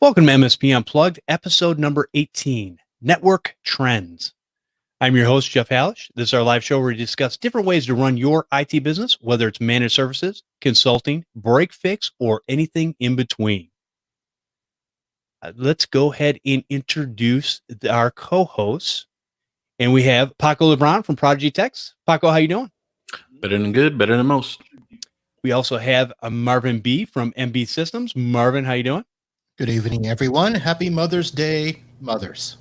Welcome to MSP Unplugged, episode number 18, Network Trends. I'm your host, Jeff Halash. This is our live show where we discuss different ways to run your IT business, whether it's managed services, consulting, break fix, or anything in between. Let's go ahead and introduce our co-hosts. And we have Paco Lebron from ProdigyTeks. Paco, how you doing? Better than good, better than most. We also have Marvin Bee from MB Systems. Marvin, how you doing? Good evening, everyone. Happy Mother's Day, mothers.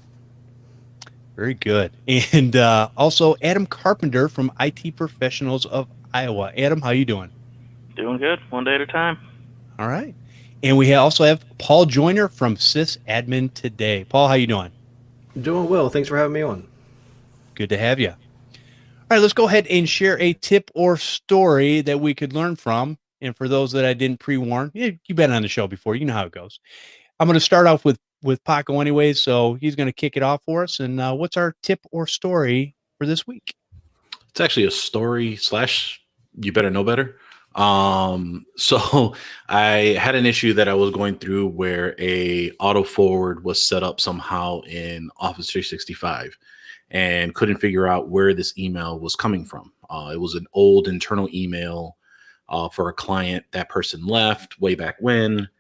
Very good. And also Adam Carpenter from IT Professionals of Iowa. Adam, how you doing? Doing good, one day at a time. All right. And we also have Paul Joyner from Sysadmin today. Paul, how you doing? Doing well. Thanks for having me on. Good to have you. All right, let's go ahead and share a tip or story that we could learn from. And for those that I didn't pre-warn, you've been on the show before. You know how it goes. I'm going to start off with Paco anyway, so he's going to kick it off for us. And what's our tip or story for this week? It's actually a story / you better know better. So I had an issue that I was going through where a auto forward was set up somehow in Office 365 and couldn't figure out where this email was coming from. It was an old internal email for a client. That person left way back when.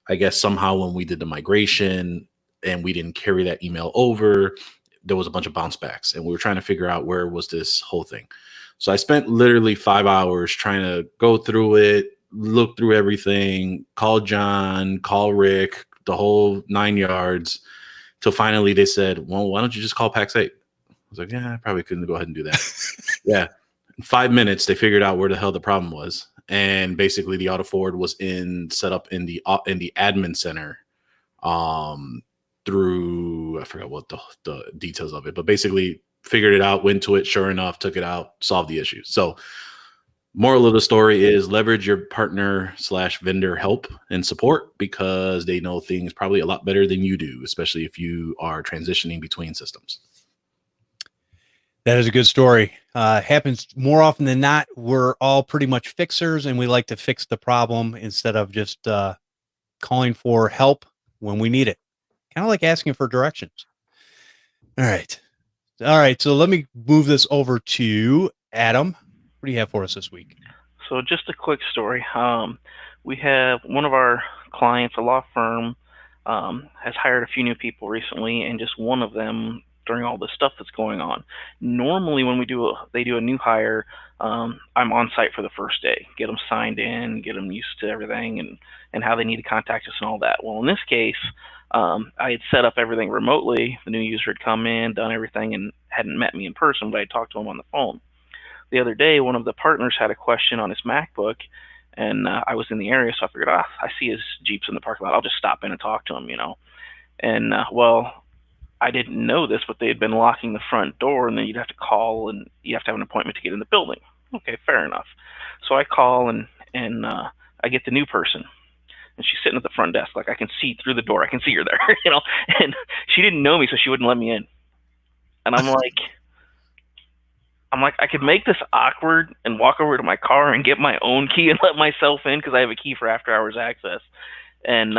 I guess somehow when we did the migration and we didn't carry that email over, there was a bunch of bounce backs and we were trying to figure out where was this whole thing. So I spent literally 5 hours trying to go through it, look through everything, call John, call Rick, the whole 9 yards, till finally they said, well, why don't you just call PAX 8? I was like, yeah, I probably couldn't go ahead and do that. Yeah. In 5 minutes, they figured out where the hell the problem was. And basically the auto forward was set up in the admin center through, I forgot what the details of it, but basically figured it out, went to it, sure enough, took it out, solved the issue. So moral of the story is leverage your partner / vendor help and support because they know things probably a lot better than you do, especially if you are transitioning between systems. That is a good story. Happens more often than not. We're all pretty much fixers and we like to fix the problem instead of just calling for help when we need it. Kind of like asking for directions. All right. So let me move this over to Adam. What do you have for us this week? So just a quick story. We have one of our clients, a law firm, has hired a few new people recently, and just one of them during all the stuff that's going on. Normally when they do a new hire, I'm on site for the first day, get them signed in, get them used to everything and how they need to contact us and all that. Well, in this case, I had set up everything remotely. The new user had come in, done everything, and hadn't met me in person, but I talked to him on the phone. The other day, one of the partners had a question on his MacBook, and I was in the area, so I figured, I see his Jeeps in the parking lot. I'll just stop in and talk to him, And, well, I didn't know this, but they had been locking the front door, and then you'd have to call, and you have to have an appointment to get in the building. Okay, fair enough. So I call, and I get the new person, and she's sitting at the front desk. Like, I can see through the door. I can see her there, and she didn't know me, so she wouldn't let me in. And I'm like, I could make this awkward and walk over to my car and get my own key and let myself in because I have a key for after hours access. And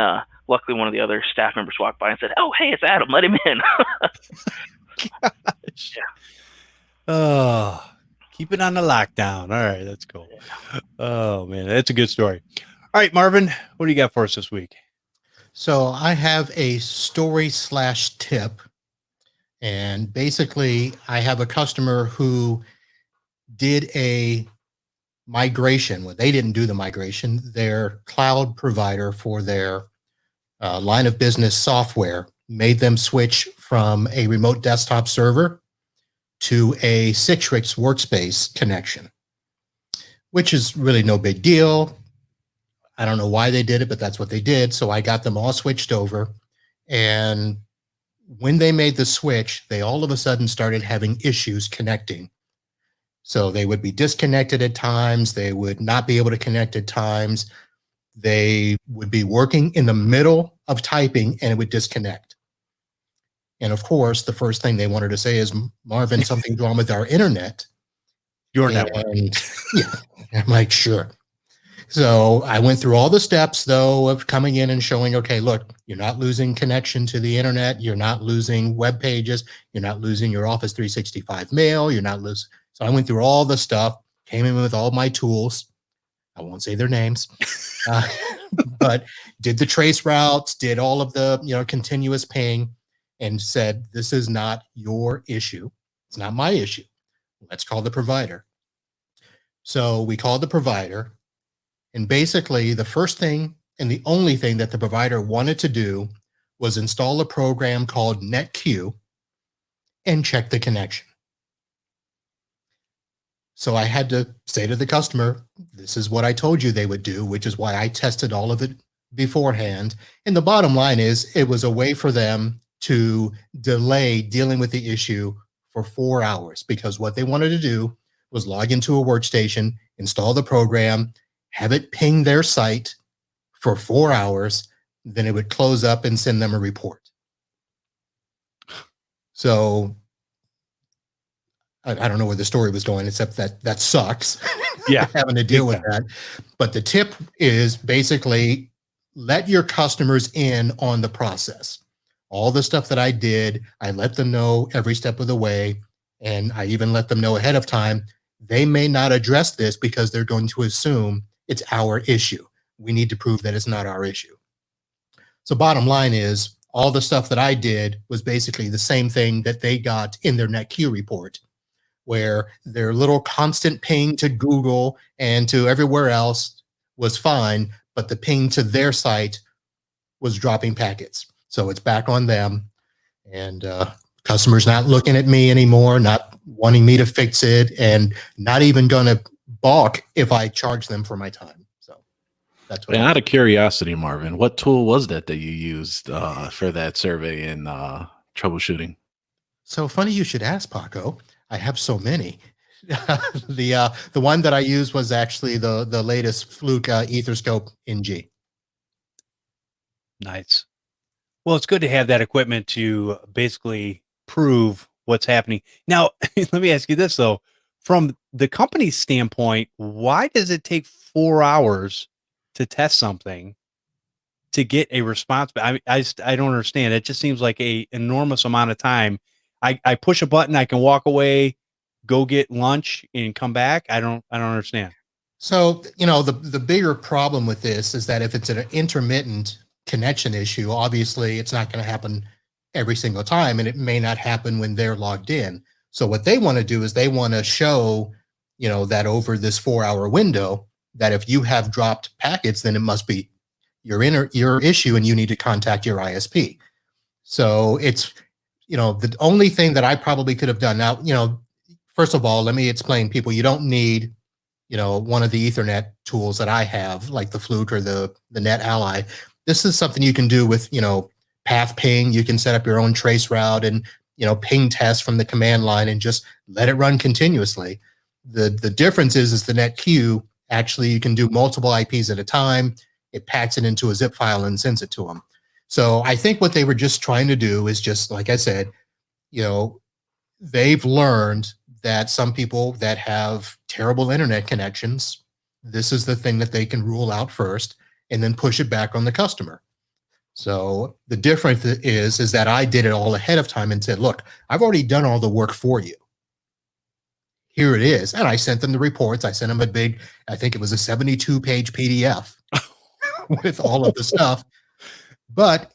luckily, one of the other staff members walked by and said, "Oh, hey, it's Adam. Let him in." Gosh. Yeah. Oh, keep it on the lockdown. All right, that's cool. Oh man, that's a good story. All right, Marvin, what do you got for us this week? So I have a story / tip. And basically, I have a customer who did a migration. Well, they didn't do the migration. Their cloud provider for their line of business software made them switch from a remote desktop server to a Citrix workspace connection, which is really no big deal. I don't know why they did it, but that's what they did. So I got them all switched over. And when they made the switch, they all of a sudden started having issues connecting. So they would be disconnected at times. They would not be able to connect at times. They would be working in the middle of typing and it would disconnect. And of course, the first thing they wanted to say is, Marvin, something's wrong with our internet. Your network. Yeah, I'm like, sure. So I went through all the steps, though, of coming in and showing, okay, look, you're not losing connection to the internet. You're not losing web pages. You're not losing your Office 365 mail. You're not losing. So I went through all the stuff, came in with all my tools. I won't say their names, but did the trace routes, did all of the, continuous ping, and said, this is not your issue. It's not my issue. Let's call the provider. So we called the provider. And basically, the first thing and the only thing that the provider wanted to do was install a program called NetQ and check the connection. So I had to say to the customer, this is what I told you they would do, which is why I tested all of it beforehand. And the bottom line is, it was a way for them to delay dealing with the issue for 4 hours, because what they wanted to do was log into a workstation, install the program, have it ping their site for 4 hours, then it would close up and send them a report. So I don't know where the story was going, except that sucks. Yeah. Having to deal with that. But the tip is basically let your customers in on the process. All the stuff that I did, I let them know every step of the way. And I even let them know ahead of time, they may not address this because they're going to assume it's our issue. We need to prove that it's not our issue. So bottom line is, all the stuff that I did was basically the same thing that they got in their NetQ report, where their little constant ping to Google and to everywhere else was fine, but the ping to their site was dropping packets. So it's back on them. And customers not looking at me anymore, not wanting me to fix it, and not even going to balk if I charge them for my time. So that's what. And out of curiosity, Marvin, what tool was that you used for that survey and troubleshooting? So funny you should ask, Paco. I have so many. The one that I used was actually the latest Fluke Etherscope NG. Nice. Well, it's good to have that equipment to basically prove what's happening. Now, let me ask you this, though. From the company's standpoint, why does it take 4 hours to test something to get a response? I don't understand. It just seems like a enormous amount of time. I push a button, I can walk away, go get lunch, and come back. I don't understand. So, the bigger problem with this is that if it's an intermittent connection issue, obviously it's not going to happen every single time, and it may not happen when they're logged in. So what they want to do is they want to show, that over this 4 hour window, that if you have dropped packets, then it must be your issue and you need to contact your ISP. So it's, the only thing that I probably could have done now, first of all, let me explain, people, you don't need, one of the Ethernet tools that I have, like the Fluke or the Net Ally. This is something you can do with, path ping. You can set up your own trace route and, ping test from the command line and just let it run continuously. The difference is the NetQ, actually you can do multiple IPs at a time. It packs it into a zip file and sends it to them. So I think what they were just trying to do is just, like I said, they've learned that some people that have terrible internet connections, this is the thing that they can rule out first and then push it back on the customer. So the difference is that I did it all ahead of time and said, look, I've already done all the work for you. Here it is. And I sent them the reports. I sent them a big, I think it was a 72-page PDF with all of the stuff. But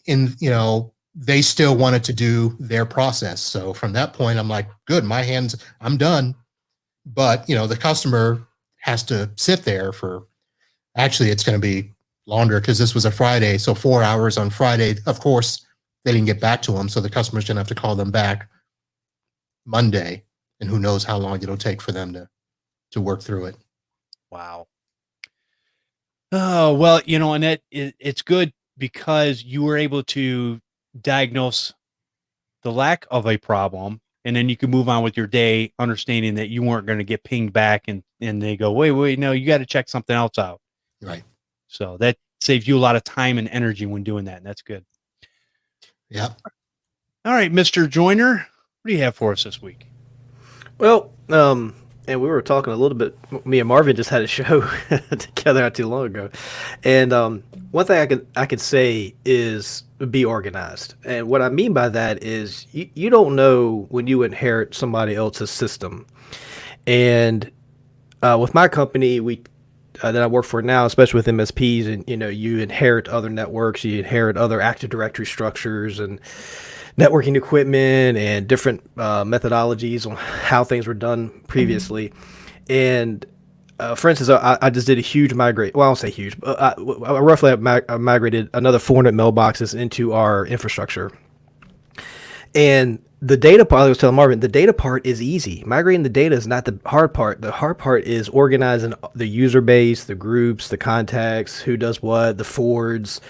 they still wanted to do their process. So from that point, I'm like, good, I'm done. But, the customer has to sit there for, actually, it's going to be longer because this was a Friday. So 4 hours on Friday. Of course, they didn't get back to them. So the customer's going to have to call them back Monday. And who knows how long it'll take for them to work through it. Wow. Oh, well, and it's good because you were able to diagnose the lack of a problem, and then you can move on with your day, understanding that you weren't going to get pinged back and they go, wait, no, you got to check something else out. Right. So that saves you a lot of time and energy when doing that. And that's good. Yeah. All right, Mr. Joyner, what do you have for us this week? Well, And we were talking a little bit. Me and Marvin just had a show together not too long ago, and one thing I could say is be organized. And what I mean by that is you don't know when you inherit somebody else's system. And with my company, we that I work for now, especially with MSPs, and you inherit other networks, you inherit other Active Directory structures and networking equipment and different methodologies on how things were done previously. And for instance, I just did a huge migrate. Well, I don't say huge, but I roughly migrated another 400 mailboxes into our infrastructure. And the data part, I was telling Marvin, the data part is easy. Migrating the data is not the hard part. The hard part is organizing the user base, the groups, the contacts, who does what, the forwards,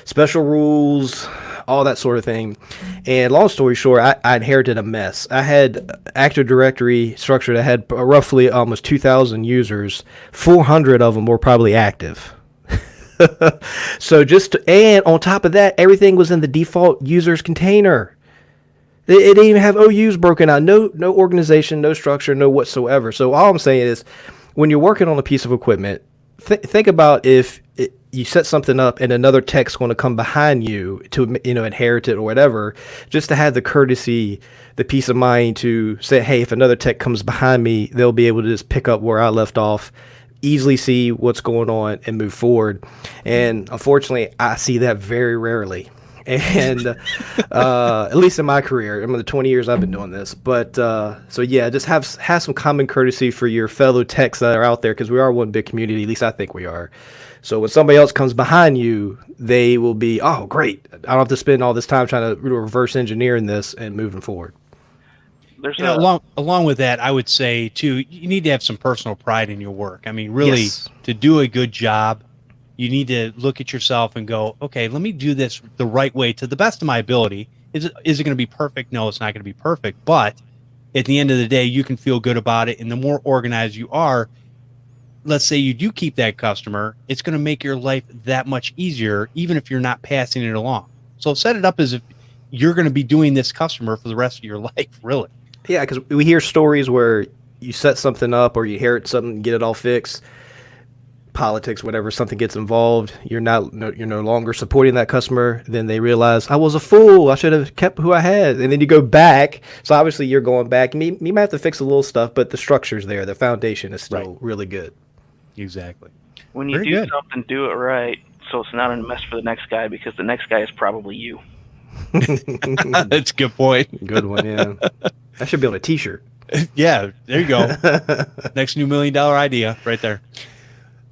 special rules, all that sort of thing. And long story short, I inherited a mess. I had Active Directory structure that had roughly almost 2,000 users. 400 of them were probably active. So and on top of that, everything was in the default users container. It didn't even have OUs broken out. No organization, no structure, no whatsoever. So all I'm saying is, when you're working on a piece of equipment, think about if you set something up and another tech's going to come behind you to inherit it or whatever, just to have the courtesy, the peace of mind to say, hey, if another tech comes behind me, they'll be able to just pick up where I left off, easily see what's going on and move forward. And unfortunately, I see that very rarely. And at least in my career, in the 20 years I've been doing this. But so yeah, just have some common courtesy for your fellow techs that are out there, because we are one big community. At least I think we are. So when somebody else comes behind you, they will be, oh, great. I don't have to spend all this time trying to reverse engineering this and moving forward. There's along with that, I would say too, you need to have some personal pride in your work. I mean, really, Yes. To do a good job, you need to look at yourself and go, okay, let me do this the right way to the best of my ability. Is it going to be perfect? No, it's not going to be perfect. But at the end of the day, you can feel good about it. And the more organized you are, let's say you do keep that customer, it's going to make your life that much easier, even if you're not passing it along. So set it up as if you're going to be doing this customer for the rest of your life, really. Yeah, because we hear stories where you set something up or you inherit something, get it all fixed. Politics, whatever, something gets involved, you're no longer supporting that customer. Then they realize, I was a fool, I should have kept who I had. And then you go back. So obviously you're going back. You might have to fix a little stuff, but the structure's there. The foundation is still really good. Exactly. When you do something, do it right, so it's not a mess for the next guy, because the next guy is probably you. That's a good point. Good one, yeah. That should be on a t-shirt. Yeah, there you go. Next new $1 million idea right there.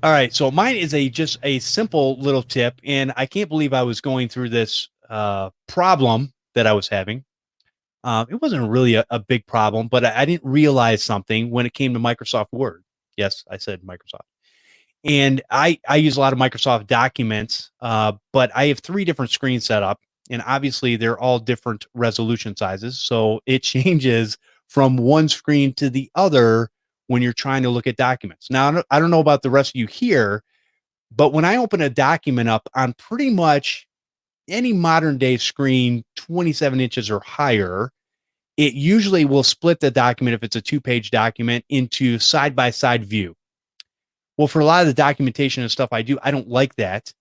All right, so mine is just a simple little tip, and I can't believe I was going through this problem that I was having. It wasn't really a big problem, but I didn't realize something when it came to Microsoft Word. Yes, I said Microsoft. And I use a lot of Microsoft documents, but I have 3 different screens set up, and obviously they're all different resolution sizes, so it changes from one screen to the other when you're trying to look at documents. Now, I don't know about the rest of you here, but when I open a document up on pretty much any modern day screen, 27 inches or higher, it usually will split the document, if it's a 2-page document, into side-by-side view. Well, for a lot of the documentation and stuff I do, I don't like that,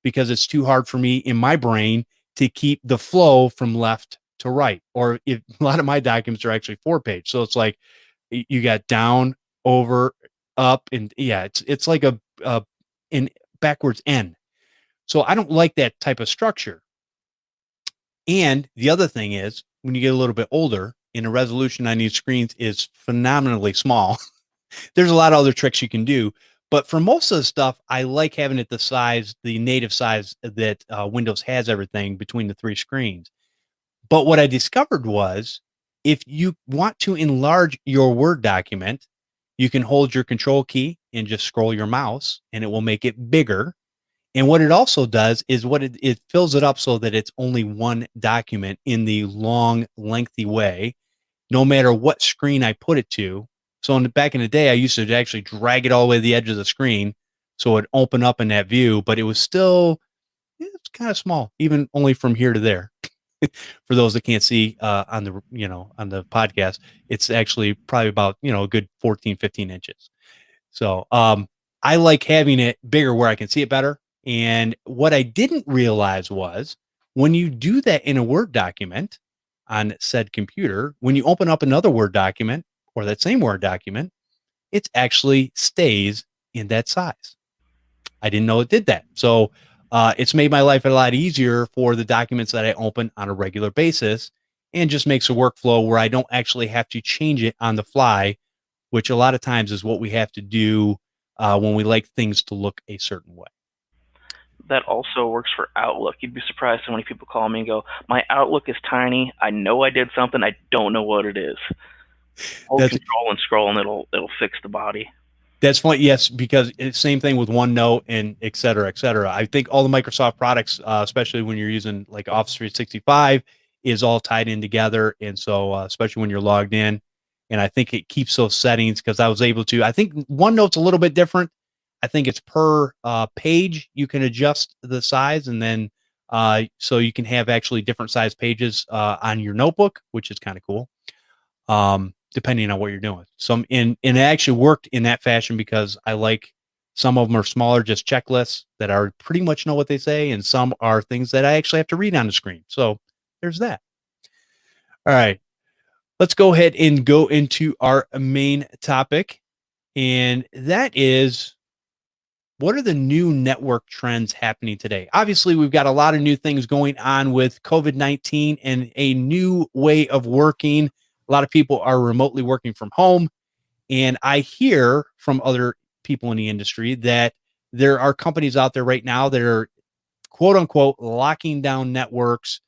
because it's too hard for me in my brain to keep the flow from left to right. Or if a lot of my documents are actually 4-page. So it's like, you got down, over, up, and yeah, it's like a in backwards N. So I don't like that type of structure. And the other thing is, when you get a little bit older, and the resolution on these screens is phenomenally small, there's a lot of other tricks you can do. But for most of the stuff, I like having it the native size that Windows has everything between the 3 screens. But what I discovered was, if you want to enlarge your Word document, you can hold your control key and just scroll your mouse, and it will make it bigger. And what it also does is it fills it up so that it's only one document in the long, lengthy way, no matter what screen I put it to. So back in the day, I used to actually drag it all the way to the edge of the screen so it'd open up in that view, but it was still, it's kind of small, even only from here to there. For those that can't see on the podcast, it's actually probably about, a good 14, 15 inches. So I like having it bigger where I can see it better. And what I didn't realize was when you do that in a Word document on said computer, when you open up another Word document or that same Word document, it actually stays in that size. I didn't know it did that. So it's made my life a lot easier for the documents that I open on a regular basis, and just makes a workflow where I don't actually have to change it on the fly, which a lot of times is what we have to do when we like things to look a certain way. That also works for Outlook. You'd be surprised how many people call me and go, "My Outlook is tiny. I know I did something. I don't know what it is." Hold That's Control and scroll, and it'll fix the body. That's funny. Yes, because it's same thing with OneNote and et cetera, et cetera. I think all the Microsoft products, especially when you're using like Office 365, is all tied in together. And so, especially when you're logged in, and I think it keeps those settings because I was able to. I think OneNote's a little bit different. I think it's per page. You can adjust the size, and then so you can have actually different size pages on your notebook, which is kind of cool. Depending on what you're doing. And it actually worked in that fashion because I like some of them are smaller, just checklists that are pretty much know what they say, and some are things that I actually have to read on the screen. So there's that. All right, let's go ahead and go into our main topic, and that is, what are the new network trends happening today? Obviously, we've got a lot of new things going on with COVID-19 and a new way of working. A lot of people are remotely working from home. And I hear from other people in the industry that there are companies out there right now that are, quote unquote, locking down networks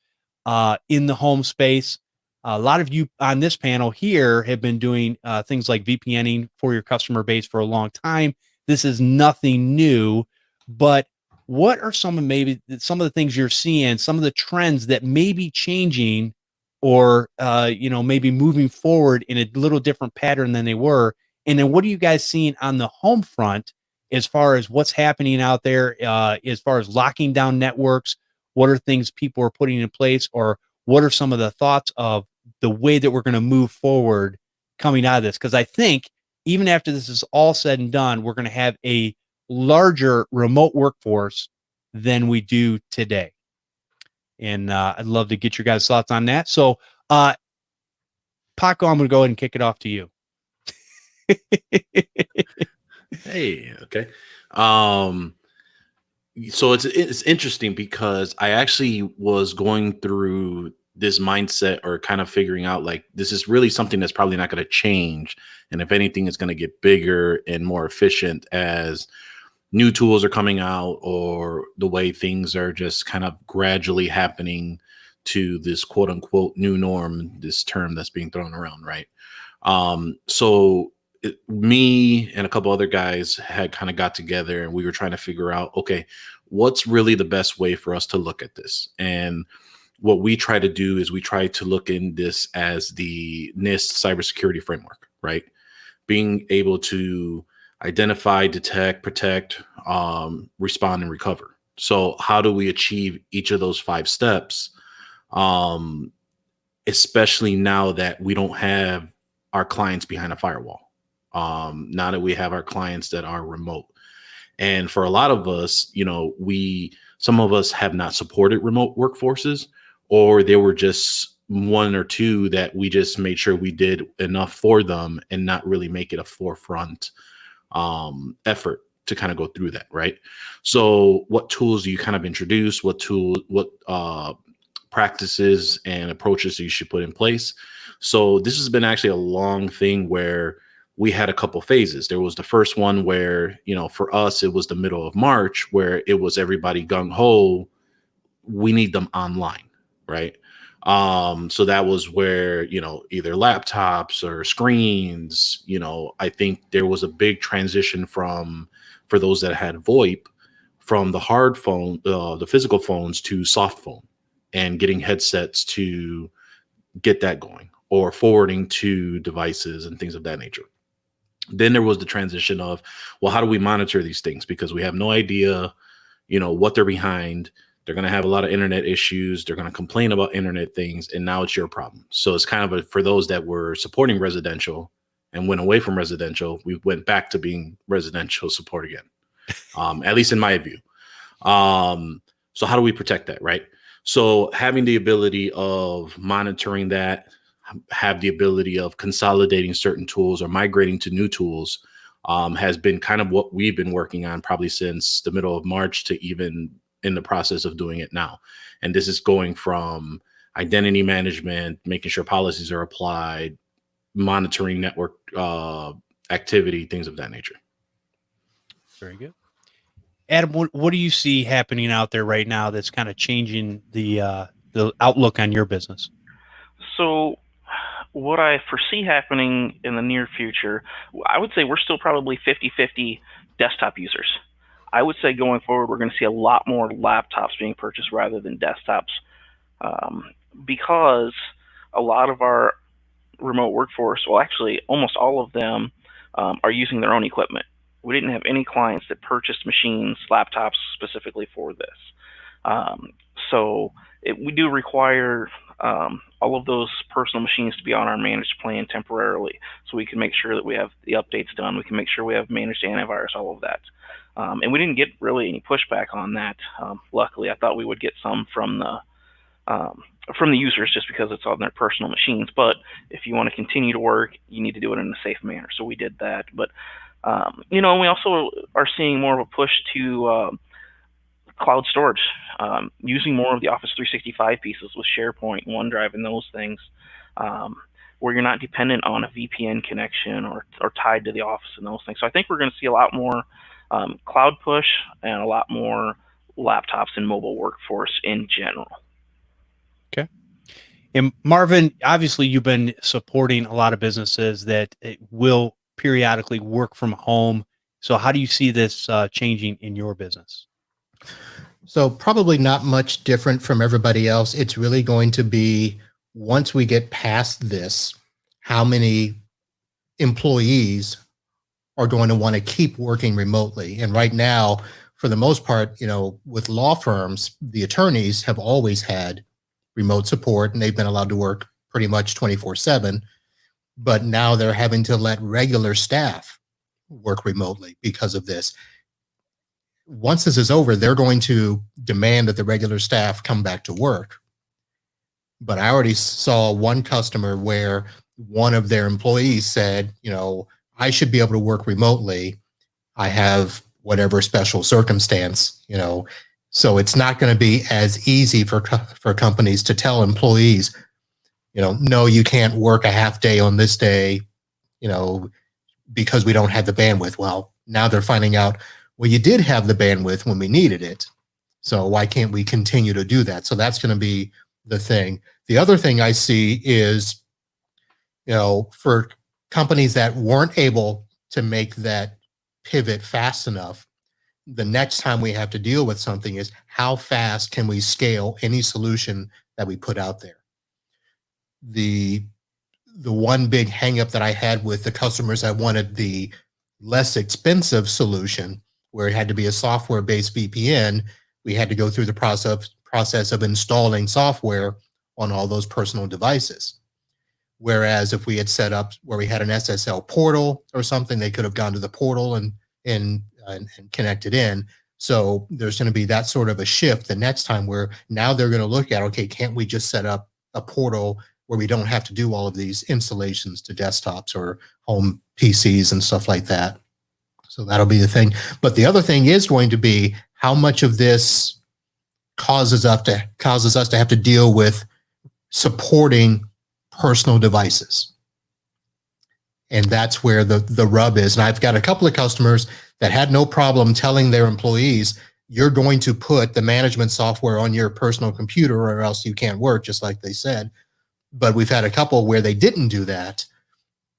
in the home space. A lot of you on this panel here have been doing things like VPNing for your customer base for a long time. This is nothing new, but what are some of the things you're seeing, some of the trends that may be changing or, maybe moving forward in a little different pattern than they were? And then what are you guys seeing on the home front as far as what's happening out there, as far as locking down networks? What are things people are putting in place, or what are some of the thoughts of the way that we're going to move forward coming out of this? Because I think even after this is all said and done, we're going to have a larger remote workforce than we do today. And I'd love to get your guys' thoughts on that. So, Paco, I'm going to go ahead and kick it off to you. Hey, okay. So it's interesting because I actually was going through this mindset or kind of figuring out like this is really something that's probably not going to change, and if anything, it's going to get bigger and more efficient as new tools are coming out, or the way things are just kind of gradually happening to this quote unquote new norm, this term that's being thrown around, right? Me and a couple other guys had kind of got together, and we were trying to figure out, okay, what's really the best way for us to look at this? And what we try to do is we try to look in this as the NIST cybersecurity framework, right? Being able to identify, detect, protect, respond, and recover. So how do we achieve each of those 5 steps? Especially now that we don't have our clients behind a firewall. Now that we have our clients that are remote. And for a lot of us, some of us have not supported remote workforces, or there were just 1 or 2 that we just made sure we did enough for them and not really make it a forefront effort to kind of go through that, right? So what tools do you kind of introduce? What practices and approaches you should put in place? So this has been actually a long thing where we had a couple phases. There was the first one where, for us, it was the middle of March where it was everybody gung ho. We need them online, right? So that was where, either laptops or screens, I think there was a big transition for those that had VoIP, from the hard phone, the physical phones, to soft phone, and getting headsets to get that going, or forwarding to devices and things of that nature. Then there was the transition of, well, how do we monitor these things? Because we have no idea, what they're behind. They're going to have a lot of internet issues. They're going to complain about internet things, and now it's your problem. So it's kind of for those that were supporting residential and went away from residential, we went back to being residential support again, at least in my view. So how do we protect that, right? So having the ability of monitoring that, have the ability of consolidating certain tools or migrating to new tools has been kind of what we've been working on probably since the middle of March to even in the process of doing it now. And this is going from identity management, making sure policies are applied, monitoring network activity, things of that nature. Very good. Adam, what do you see happening out there right now that's kind of changing the outlook on your business? So what I foresee happening in the near future, I would say we're still probably 50-50 desktop users. I would say going forward, we're going to see a lot more laptops being purchased rather than desktops, because a lot of our remote workforce, well, actually almost all of them are using their own equipment. We didn't have any clients that purchased machines, laptops specifically for this. So we do require all of those personal machines to be on our managed plan temporarily, so we can make sure that we have the updates done. We can make sure we have managed antivirus, all of that. And we didn't get really any pushback on that. Luckily, I thought we would get some from the users just because it's on their personal machines. But if you want to continue to work, you need to do it in a safe manner. So we did that. But we also are seeing more of a push to cloud storage, using more of the Office 365 pieces with SharePoint, OneDrive, and those things, where you're not dependent on a VPN connection or tied to the Office and those things. So I think we're going to see a lot more cloud push and a lot more laptops and mobile workforce in general. Okay. And Marvin, obviously you've been supporting a lot of businesses that will periodically work from home. So how do you see this changing in your business? So probably not much different from everybody else. It's really going to be, once we get past this, how many employees are going to want to keep working remotely. And right now, for the most part, with law firms, the attorneys have always had remote support, and they've been allowed to work pretty much 24/7. But now they're having to let regular staff work remotely because of this. Once this is over, they're going to demand that the regular staff come back to work. But I already saw one customer where one of their employees said, I should be able to work remotely. I have whatever special circumstance, so it's not going to be as easy for companies to tell employees, no, you can't work a half day on this day, because we don't have the bandwidth. Well, now they're finding out, well, you did have the bandwidth when we needed it. So why can't we continue to do that? So that's going to be the thing. The other thing I see is, for companies that weren't able to make that pivot fast enough, the next time we have to deal with something is, how fast can we scale any solution that we put out there? The one big hangup that I had with the customers that wanted the less expensive solution, where it had to be a software-based VPN, we had to go through the process of installing software on all those personal devices. Whereas if we had set up where we had an SSL portal or something, they could have gone to the portal and connected in. So there's going to be that sort of a shift the next time, where now they're going to look at, okay, can't we just set up a portal where we don't have to do all of these installations to desktops or home PCs and stuff like that? So that'll be the thing. But the other thing is going to be, how much of this causes us to have to deal with supporting personal devices. And that's where the rub is. And I've got a couple of customers that had no problem telling their employees, you're going to put the management software on your personal computer or else you can't work, just like they said. But we've had a couple where they didn't do that.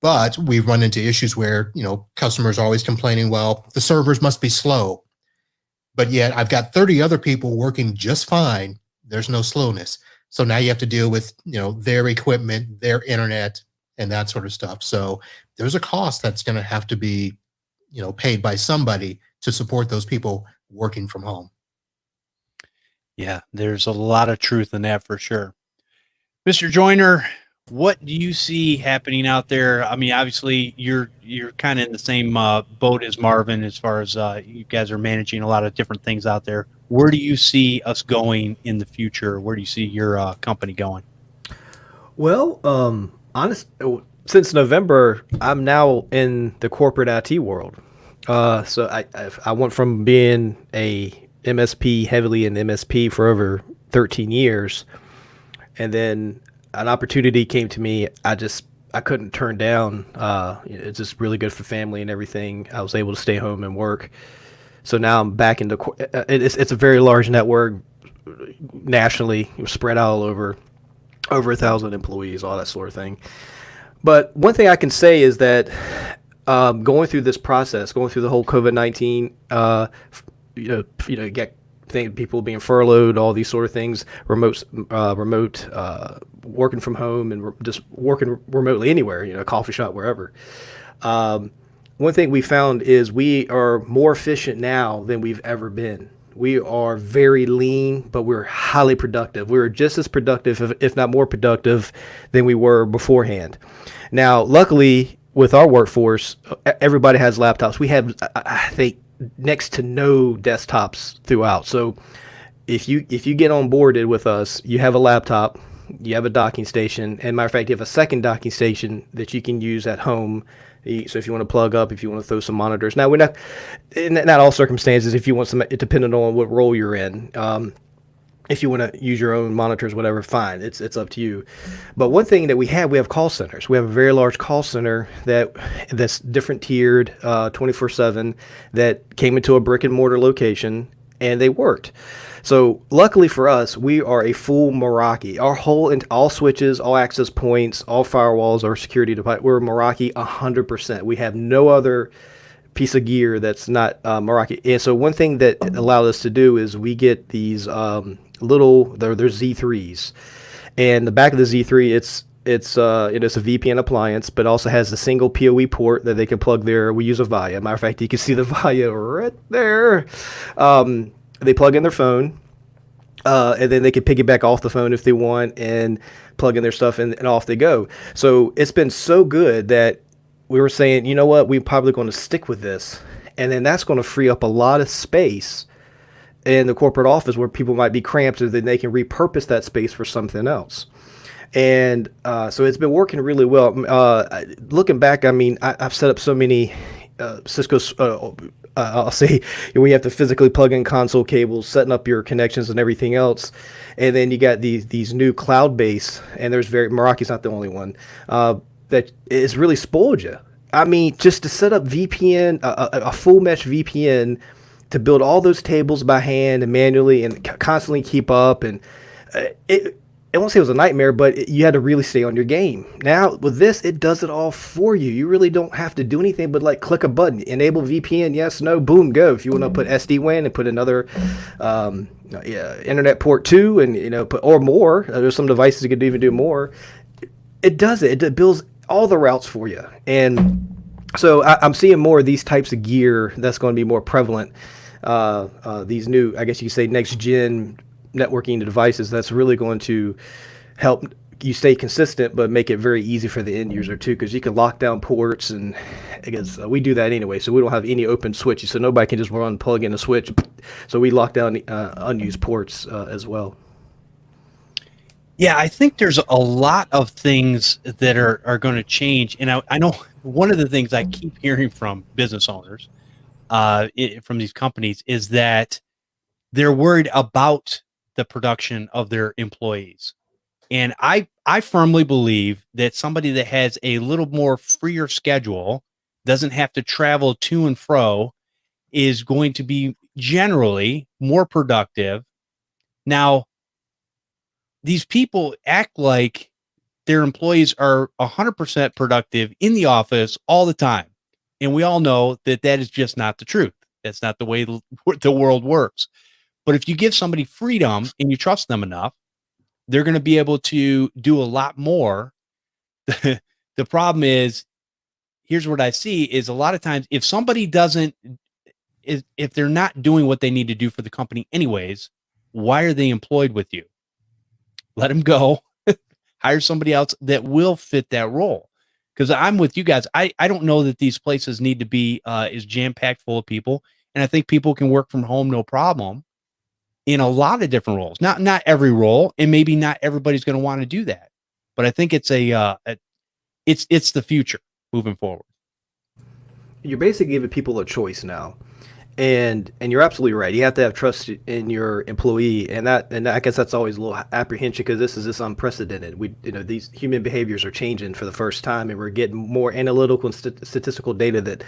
But we've run into issues where, customers are always complaining, well, the servers must be slow. But yet I've got 30 other people working just fine. There's no slowness. So now you have to deal with, their equipment, their internet, and that sort of stuff. So there's a cost that's going to have to be, paid by somebody to support those people working from home. Yeah, there's a lot of truth in that for sure. Mr. Joyner, what do you see happening out there? I mean, obviously you're kind of in the same boat as Marvin as far as you guys are managing a lot of different things out there. Where do you see us going in the future? Where do you see your company going? Well, since November, I'm now in the corporate IT world. So I went from being a MSP, heavily in MSP for over 13 years, and then an opportunity came to me. I couldn't turn down. It's just really good for family and everything. I was able to stay home and work. So now I'm back into it's a very large network nationally, spread out all over 1,000 employees, all that sort of thing. But one thing I can say is that going through this process, going through the whole COVID-19, get people being furloughed, all these sort of things, remote working from home and just working remotely anywhere, coffee shop, wherever. One thing we found is we are more efficient now than we've ever been. We are very lean, but we're highly productive. We're just as productive, if not more productive, than we were beforehand. Now, luckily, with our workforce, everybody has laptops. We have, I think, next to no desktops throughout. So if you get on boarded with us, you have a laptop, you have a docking station, and matter of fact, you have a second docking station that you can use at home. So if you want to plug up, if you want to throw some monitors. Now, we're not, in not all circumstances, if you want some, it depending on what role you're in. If you want to use your own monitors, whatever, fine. It's up to you. But one thing that we have call centers. We have a very large call center that's different tiered, 24/7, that came into a brick and mortar location, and they worked. So luckily for us, we are a full Meraki. All switches, all access points, all firewalls, our security device, we're Meraki 100%. We have no other piece of gear that's not Meraki. And so one thing that allowed us to do is we get these they're Z3s, and the back of the Z3, it's a VPN appliance, but also has a single PoE port that they can plug there. We use a VIA. Matter of fact, you can see the VIA right there. They plug in their phone, and then they can piggyback off the phone if they want and plug in their stuff, and off they go. So it's been so good that we were saying, you know what, we're probably going to stick with this. And then that's going to free up a lot of space in the corporate office where people might be cramped, and then they can repurpose that space for something else. And so it's been working really well. Looking back, I mean, I've set up so many Cisco, I'll say, we have to physically plug in console cables, setting up your connections and everything else. And then you got these new cloud-based, and Meraki's not the only one, that it's really spoiled you. I mean, just to set up VPN, a full mesh VPN, to build all those tables by hand and manually and constantly keep up, and I won't say it was a nightmare, but you had to really stay on your game. Now with this, it does it all for you. You really don't have to do anything but like click a button, enable VPN, yes, no, boom, go. If you want to put SD-WAN and put another internet port 2, and put or more, there's some devices you could even do more. It does it. It builds all the routes for you. And so I'm seeing more of these types of gear that's going to be more prevalent. These new, I guess you could say, next gen networking devices, that's really going to help you stay consistent, but make it very easy for the end user too, because you can lock down ports, and I guess we do that anyway, so we don't have any open switches, so nobody can just run, plug in a switch. So we lock down unused ports as well. Yeah, I think there's a lot of things that are going to change. And I know one of the things I keep hearing from business owners, from these companies, is that they're worried about the production of their employees. And I firmly believe that somebody that has a little more freer schedule, doesn't have to travel to and fro, is going to be generally more productive. Now, these people act like their employees are 100% productive in the office all the time. And we all know that that is just not the truth. That's not the way the world works. But if you give somebody freedom and you trust them enough, they're going to be able to do a lot more. The problem is, here's what I see, is a lot of times if somebody if they're not doing what they need to do for the company anyways, why are they employed with you? Let them go. Hire somebody else that will fit that role. Because I'm with you guys. I don't know that these places need to be is jam-packed full of people. And I think people can work from home no problem in a lot of different roles. Not every role, and maybe not everybody's going to want to do that. But I think it's it's the future moving forward. You're basically giving people a choice now. And you're absolutely right. You have to have trust in your employee, and I guess that's always a little apprehension because this is unprecedented. These human behaviors are changing for the first time, and we're getting more analytical and statistical data that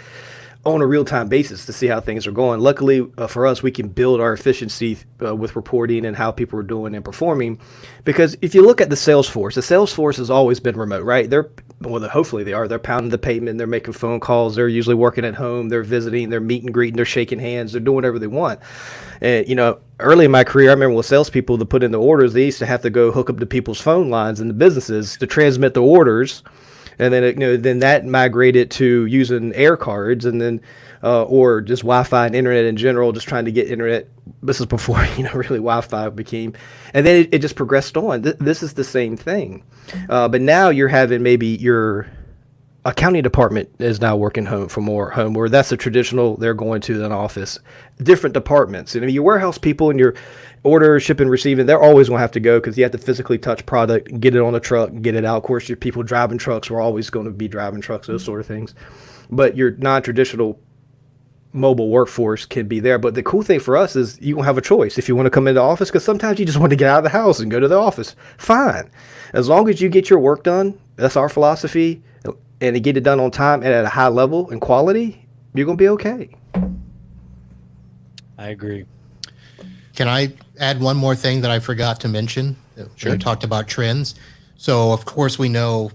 on a real-time basis to see how things are going. Luckily for us, we can build our efficiency with reporting and how people are doing and performing. Because if you look at the sales force has always been remote, right? Hopefully they are. They're pounding the pavement. They're making phone calls. They're usually working at home. They're visiting. They're meet and greeting. They're shaking hands. They're doing whatever they want. And, early in my career, I remember with salespeople to put in the orders, they used to have to go hook up to people's phone lines in the businesses to transmit the orders. And then, then that migrated to using air cards and then, or just Wi-Fi and internet in general, just trying to get internet. This is before, really Wi-Fi became, and then it just progressed on. This is the same thing. But now you're having maybe your accounting department is now working from home, where that's the traditional, they're going to an office, different departments. And your warehouse people and your order, shipping, receiving, they're always going to have to go because you have to physically touch product and get it on a truck and get it out. Of course, your people driving trucks, we're always going to be driving trucks, those sort of things. But your non-traditional mobile workforce can be there. But the cool thing for us is you don't have a choice. If you want to come into the office, because sometimes you just want to get out of the house and go to the office, fine. As long as you get your work done, that's our philosophy, and to get it done on time and at a high level and quality, you're going to be okay. I agree. Can I add one more thing that I forgot to mention? Sure. We talked about trends. So of course we know,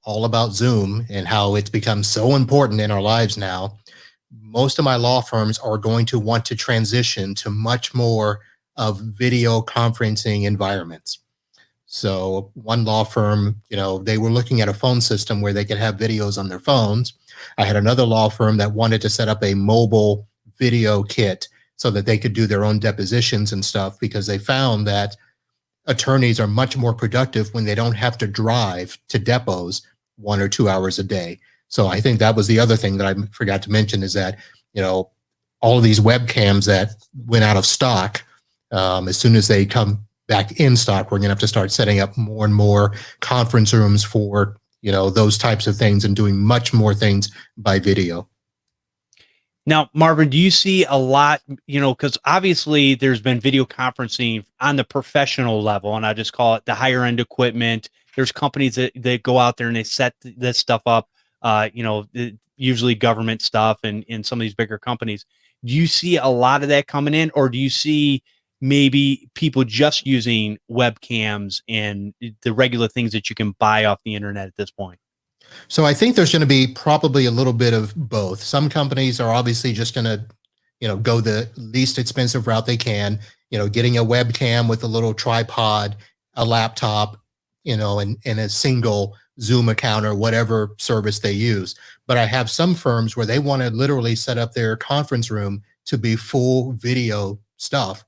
all about Zoom and how it's become so important in our lives now. Most of my law firms are going to want to transition to much more of video conferencing environments. So one law firm, they were looking at a phone system where they could have videos on their phones. I had another law firm that wanted to set up a mobile video kit so that they could do their own depositions and stuff, because they found that attorneys are much more productive when they don't have to drive to depots 1 or 2 hours a day. So I think that was the other thing that I forgot to mention is that, all of these webcams that went out of stock, as soon as they come back in stock, we're going to have to start setting up more and more conference rooms for, those types of things and doing much more things by video. Now, Marvin, do you see a lot, because obviously there's been video conferencing on the professional level, and I just call it the higher end equipment. There's companies that go out there and they set this stuff up, usually government stuff and in some of these bigger companies. Do you see a lot of that coming in, or do you see maybe people just using webcams and the regular things that you can buy off the internet at this point? So I think there's going to be probably a little bit of both. Some companies are obviously just going to, go the least expensive route they can, getting a webcam with a little tripod, a laptop, and a single Zoom account or whatever service they use. But I have some firms where they want to literally set up their conference room to be full video stuff.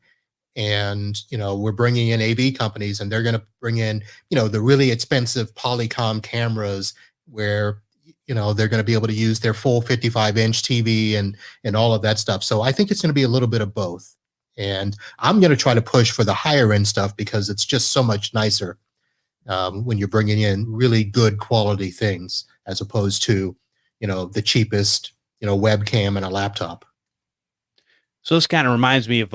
And, we're bringing in AV companies, and they're going to bring in, the really expensive Polycom cameras where, they're going to be able to use their full 55-inch TV and all of that stuff. So I think it's going to be a little bit of both. And I'm going to try to push for the higher end stuff because it's just so much nicer when you're bringing in really good quality things as opposed to, the cheapest, webcam and a laptop. So this kind of reminds me of,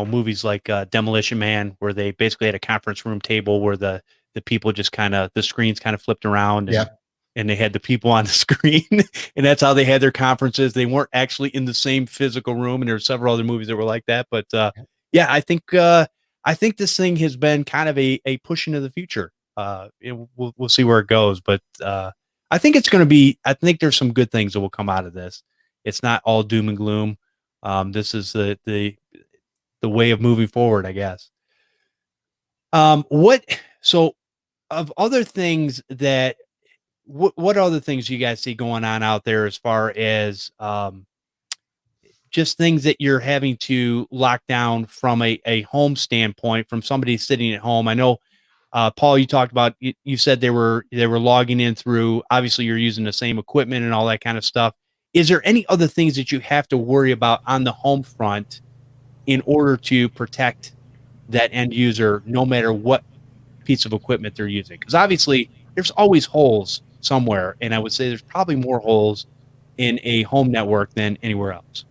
movies like Demolition Man, where they basically had a conference room table where the people just the screens kind of flipped around and they had the people on the screen and that's how they had their conferences. They weren't actually in the same physical room. And there were several other movies that were like that. But I think this thing has been kind of a push into the future. We'll see where it goes. But I think I think there's some good things that will come out of this. It's not all doom and gloom. This is the way of moving forward, I guess. So of other things that, what other things you guys see going on out there as far as, just things that you're having to lock down from a home standpoint, from somebody sitting at home? I know, Paul, you talked about, you said they were logging in through, obviously you're using the same equipment and all that kind of stuff. Is there any other things that you have to worry about on the home front in order to protect that end user, no matter what piece of equipment they're using? Because obviously there's always holes somewhere, and I would say there's probably more holes in a home network than anywhere else.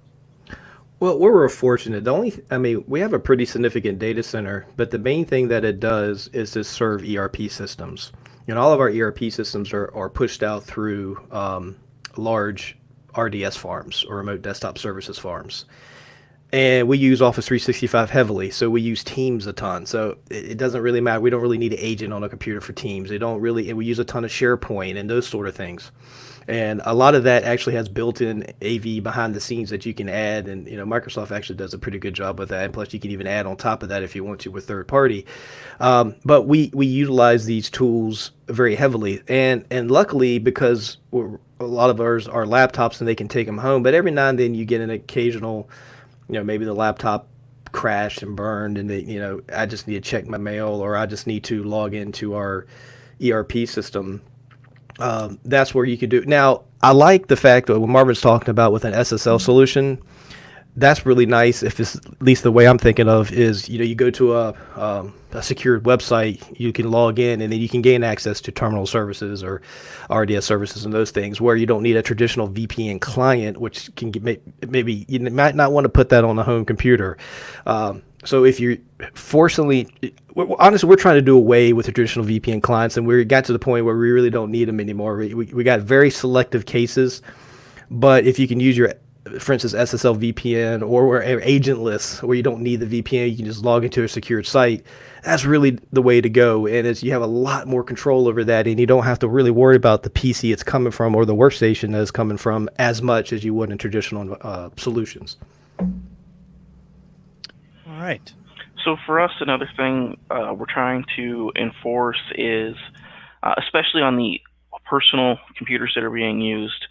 Well, we're fortunate. We have a pretty significant data center, but the main thing that it does is to serve ERP systems. All of our ERP systems are pushed out through large RDS farms, or remote desktop services farms. And we use Office 365 heavily, so we use Teams a ton. So it doesn't really matter. We don't really need an agent on a computer for Teams. And we use a ton of SharePoint and those sort of things. And a lot of that actually has built-in AV behind the scenes that you can add. And, Microsoft actually does a pretty good job with that. And plus, you can even add on top of that if you want to with third party. But we utilize these tools very heavily. And luckily, because a lot of ours are laptops and they can take them home. But every now and then you get an occasional, maybe the laptop crashed and burned and I just need to check my mail, or I just need to log into our ERP system. That's where you could do it. Now, I like the fact that what Marvin's talking about with an SSL solution, that's really nice. If it's at least the way I'm thinking of is, you go to a secured website, you can log in and then you can gain access to terminal services or RDS services and those things, where you don't need a traditional VPN client, which can maybe you might not want to put that on a home computer. So if you're honestly, we're trying to do away with the traditional VPN clients, and we got to the point where we really don't need them anymore. We got very selective cases, but if you can use for instance, SSL VPN or agentless, where you don't need the VPN, you can just log into a secured site. That's really the way to go, and you have a lot more control over that, and you don't have to really worry about the PC it's coming from or the workstation that it's coming from as much as you would in traditional solutions. All right. So for us, another thing we're trying to enforce is, especially on the personal computers that are being used,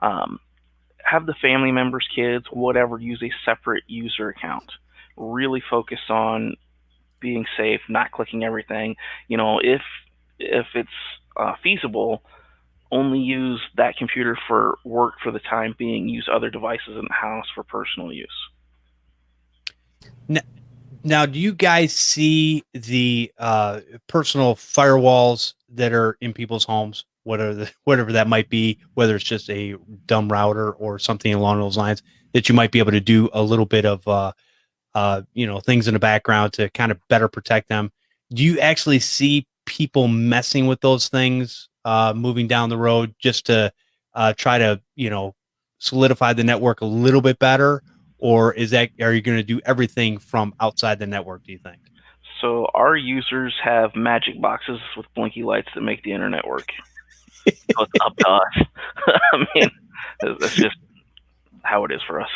have the family members, kids, whatever, use a separate user account. Really focus on being safe, not clicking everything. If it's feasible, only use that computer for work for the time being. Use other devices in the house for personal use. Now, do you guys see the personal firewalls that are in people's homes, whatever that might be, whether it's just a dumb router or something along those lines, that you might be able to do a little bit of things in the background to kind of better protect them? Do you actually see people messing with those things moving down the road just to try to solidify the network a little bit better? Or are you going to do everything from outside the network, do you think? So our users have magic boxes with blinky lights that make the internet work. So it's up to us. I mean, that's just how it is for us.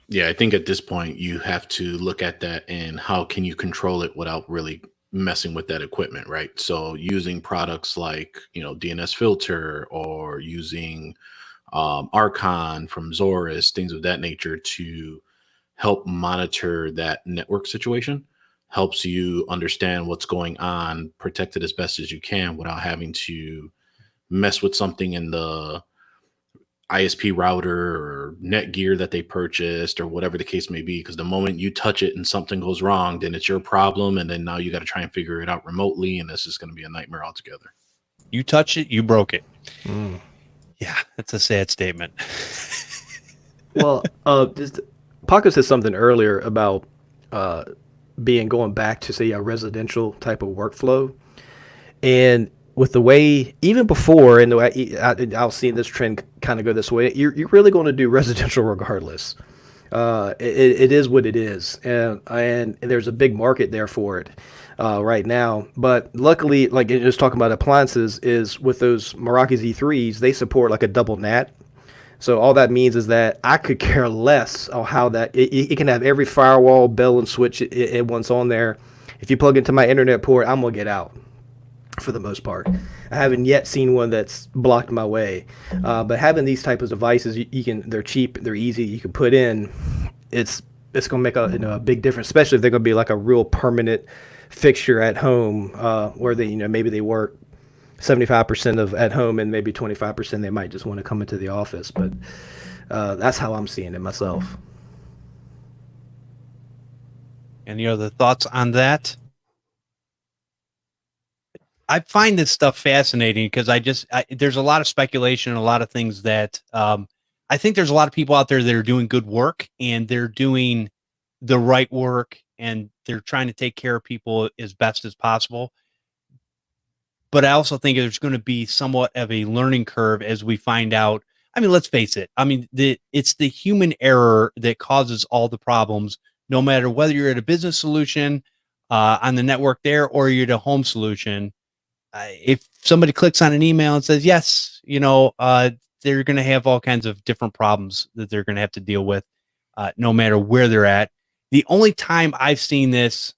Yeah, I think at this point you have to look at that and how can you control it without really messing with that equipment, right? So using products like, DNS filter, or using Archon from Zorus, things of that nature, to help monitor that network situation, helps you understand what's going on, protect it as best as you can without having to mess with something in the ISP router or Netgear that they purchased, or whatever the case may be. Because the moment you touch it and something goes wrong, then it's your problem, and then now you got to try and figure it out remotely, and this is going to be a nightmare altogether. You touch it, you broke it. Yeah, that's a sad statement. Well, Paco said something earlier about going back to, say, a residential type of workflow. And with the way, even before, and the way I'll see this trend kind of go this way, you're really going to do residential regardless. It is what it is. And there's a big market there for it right now. But luckily, like just talking about appliances, is with those Meraki Z3s, they support like a double NAT. So all that means is that I could care less on how that it can have every firewall, bell and switch it once on there. If you plug into my internet port, I'm gonna get out for the most part. I haven't yet seen one that's blocked my way. But having these types of devices, they're cheap, they're easy, you can put in, it's going to make a big difference, especially if they're going to be like a real permanent fixture at home, where they, maybe they work 75% of at home and maybe 25% they might just want to come into the office. But that's how I'm seeing it myself. Any other thoughts on that? I find this stuff fascinating because there's a lot of speculation and a lot of things that I think there's a lot of people out there that are doing good work, and they're doing the right work, and they're trying to take care of people as best as possible. But I also think there's going to be somewhat of a learning curve as we find out. I mean, let's face it. I mean, it's the human error that causes all the problems, no matter whether you're at a business solution on the network there or you're at a home solution. If somebody clicks on an email and says, yes, they're going to have all kinds of different problems that they're going to have to deal with, no matter where they're at. The only time I've seen this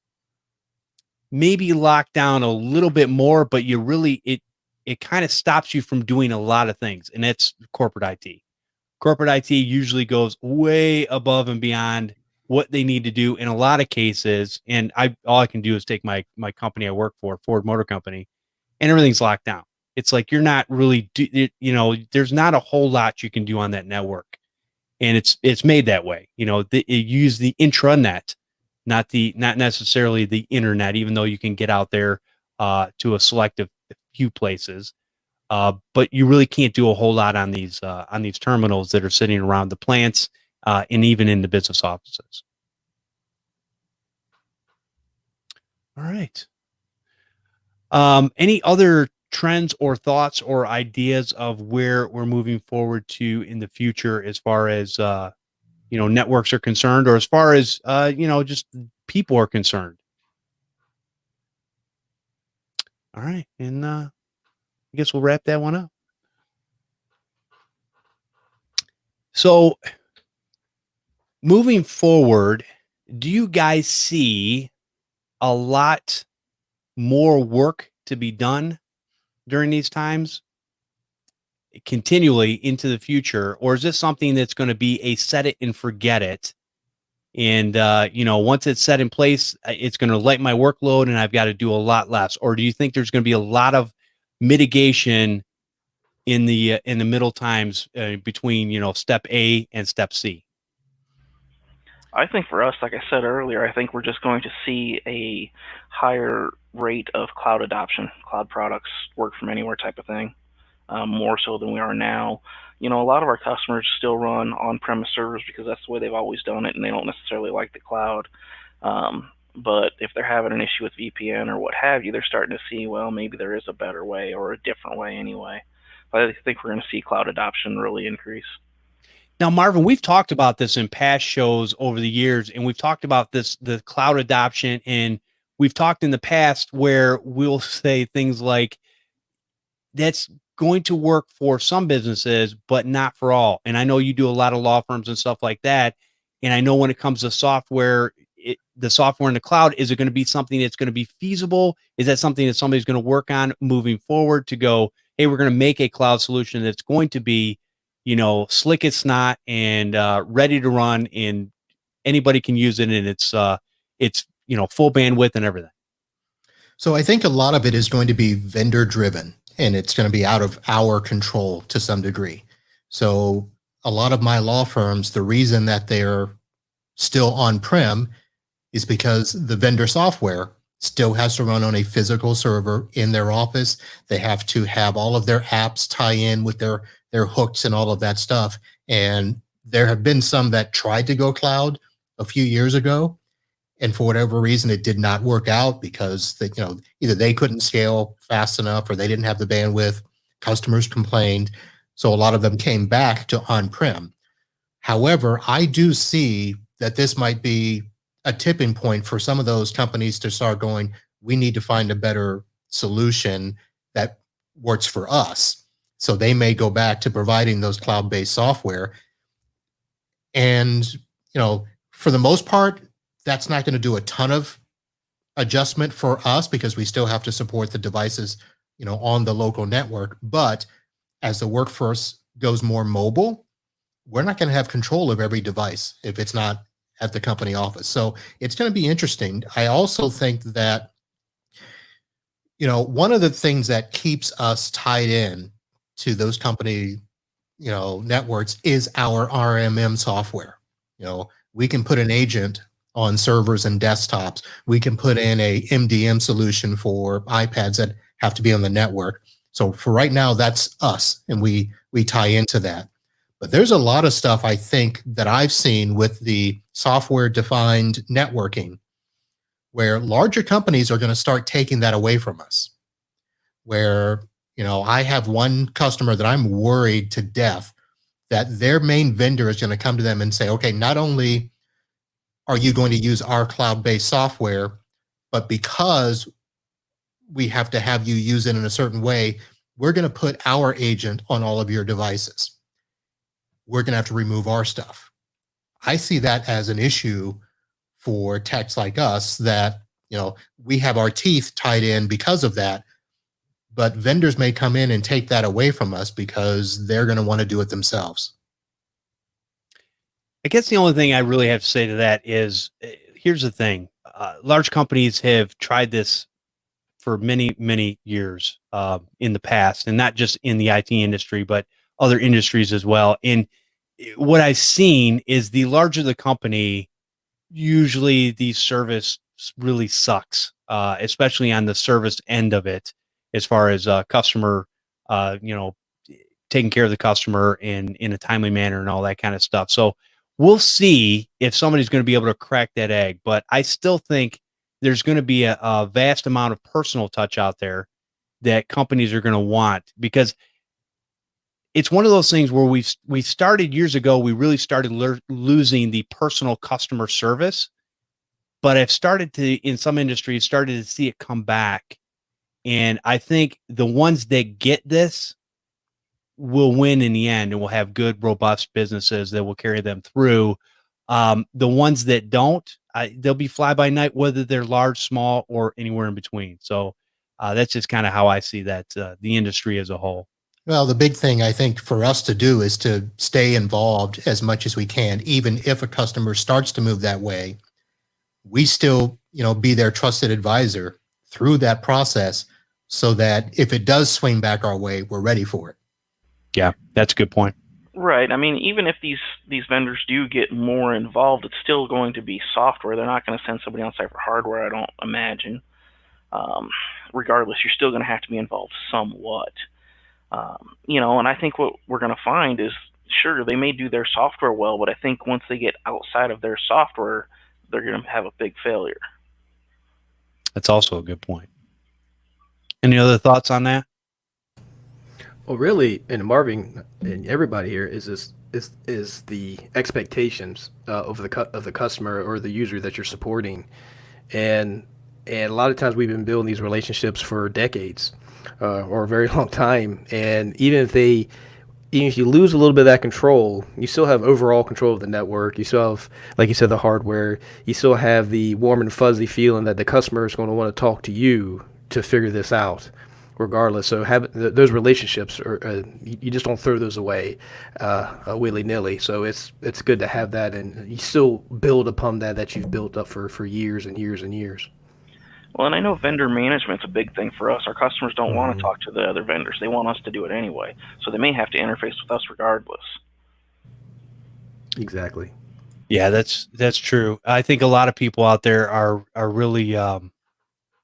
maybe lock down a little bit more, but it kind of stops you from doing a lot of things, and that's corporate IT. Corporate IT usually goes way above and beyond what they need to do in a lot of cases. And all I can do is take my company I work for, Ford Motor Company, and everything's locked down. It's like you're not really, there's not a whole lot you can do on that network, and it's made that way. It use the intranet, not necessarily the internet, even though you can get out there to a selective few places. But you really can't do a whole lot on these terminals that are sitting around the plants and even in the business offices. All right. Any other trends or thoughts or ideas of where we're moving forward to in the future as far as networks are concerned, or as far as just people are concerned? All right, and I guess we'll wrap that one up. So, moving forward, do you guys see a lot more work to be done during these times continually into the future, or is this something that's going to be a set it and forget it? And once it's set in place, it's going to lighten my workload, and I've got to do a lot less. Or do you think there's going to be a lot of mitigation in the middle times between step A and step C? I think for us, like I said earlier, I think we're just going to see a higher rate of cloud adoption, cloud products, work from anywhere type of thing, more so than we are now. A lot of our customers still run on-premise servers because that's the way they've always done it, and they don't necessarily like the cloud. But if they're having an issue with VPN or what have you, they're starting to see, well, maybe there is a better way or a different way anyway. But I think we're going to see cloud adoption really increase. Now, Marvin, we've talked about this in past shows over the years, and we've talked about the cloud adoption, and we've talked in the past where we'll say things like, that's going to work for some businesses, but not for all. And I know you do a lot of law firms and stuff like that. And I know when it comes to software, the software in the cloud, is it going to be something that's going to be feasible? Is that something that somebody's going to work on moving forward to go, hey, we're going to make a cloud solution that's going to be, slick as snot and ready to run, and anybody can use it, and it's full bandwidth and everything? So I think a lot of it is going to be vendor driven, and it's going to be out of our control to some degree. So a lot of my law firms, the reason that they're still on-prem is because the vendor software still has to run on a physical server in their office. They have to have all of their apps tie in with their hooks and all of that stuff. And there have been some that tried to go cloud a few years ago, and for whatever reason, it did not work out because either they couldn't scale fast enough or they didn't have the bandwidth. Customers complained. So a lot of them came back to on-prem. However, I do see that this might be a tipping point for some of those companies to start going, we need to find a better solution that works for us. So they may go back to providing those cloud-based software. And, for the most part, that's not going to do a ton of adjustment for us because we still have to support the devices, on the local network. But as the workforce goes more mobile, we're not going to have control of every device if it's not at the company office. So it's going to be interesting. I also think that, one of the things that keeps us tied in to those company, networks is our RMM software. We can put an agent on servers and desktops. We can put in a MDM solution for iPads that have to be on the network. So for right now, that's us, and we tie into that. But there's a lot of stuff I think that I've seen with the software-defined networking where larger companies are going to start taking that away from us. Where, I have one customer that I'm worried to death that their main vendor is going to come to them and say, okay, not only are you going to use our cloud-based software, but because we have to have you use it in a certain way, we're going to put our agent on all of your devices. We're going to have to remove our stuff. I see that as an issue for techs like us that, we have our teeth tied in because of that, but vendors may come in and take that away from us because they're going to want to do it themselves. I guess the only thing I really have to say to that is, here's the thing. Large companies have tried this for many, many years in the past, and not just in the IT industry, but other industries as well. And what I've seen is the larger the company, usually the service really sucks, especially on the service end of it, as far as customer, taking care of the customer in a timely manner and all that kind of stuff. So we'll see if somebody's going to be able to crack that egg, but I still think there's going to be a vast amount of personal touch out there that companies are going to want, because it's one of those things where we started years ago. We really started losing the personal customer service, but I've started to, in some industries, started to see it come back. And I think the ones that get this will win in the end, and will have good, robust businesses that will carry them through. The ones that don't, they'll be fly by night, whether they're large, small, or anywhere in between. So that's just kind of how I see that, the industry as a whole. Well, the big thing I think for us to do is to stay involved as much as we can. Even if a customer starts to move that way, we still, be their trusted advisor through that process, so that if it does swing back our way, we're ready for it. Yeah, that's a good point. Right. I mean, even if these vendors do get more involved, it's still going to be software. They're not going to send somebody on site for hardware, I don't imagine. Regardless, you're still going to have to be involved somewhat. And I think what we're going to find is, sure, they may do their software well, but I think once they get outside of their software, they're going to have a big failure. That's also a good point. Any other thoughts on that? Well, really, and Marvin and everybody here is the expectations of the customer or the user that you're supporting, and a lot of times we've been building these relationships for decades or a very long time, and even if you lose a little bit of that control, you still have overall control of the network. You still have, like you said, the hardware. You still have the warm and fuzzy feeling that the customer is going to want to talk to you to figure this out, regardless. So those relationships you just don't throw those away willy-nilly. So it's good to have that, and you still build upon that you've built up for years and years and years. Well, and I know vendor management's a big thing for us. Our customers don't want to talk to the other vendors. They want us to do it anyway. So they may have to interface with us regardless. Exactly. Yeah, that's true. I think a lot of people out there are really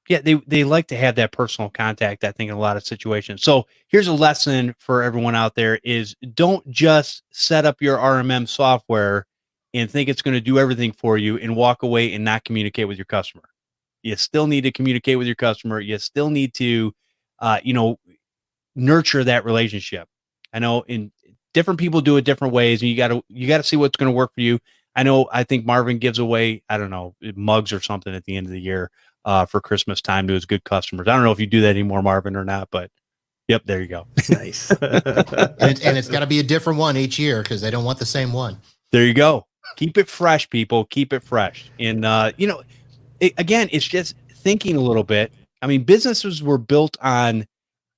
they like to have that personal contact, I think, in a lot of situations. So here's a lesson for everyone out there: is don't just set up your RMM software and think it's going to do everything for you and walk away and not communicate with your customer. You still need to communicate with your customer. You still need to, nurture that relationship. I know in different people do it different ways, and you got to see what's going to work for you. I think Marvin gives away, I don't know, mugs or something at the end of the year for Christmas time to his good customers. I don't know if you do that anymore, Marvin, or not, but yep, there you go. Nice. and it's got to be a different one each year because they don't want the same one. There you go. Keep it fresh, people. Keep it fresh. And, again, it's just thinking a little bit. I mean, businesses were built on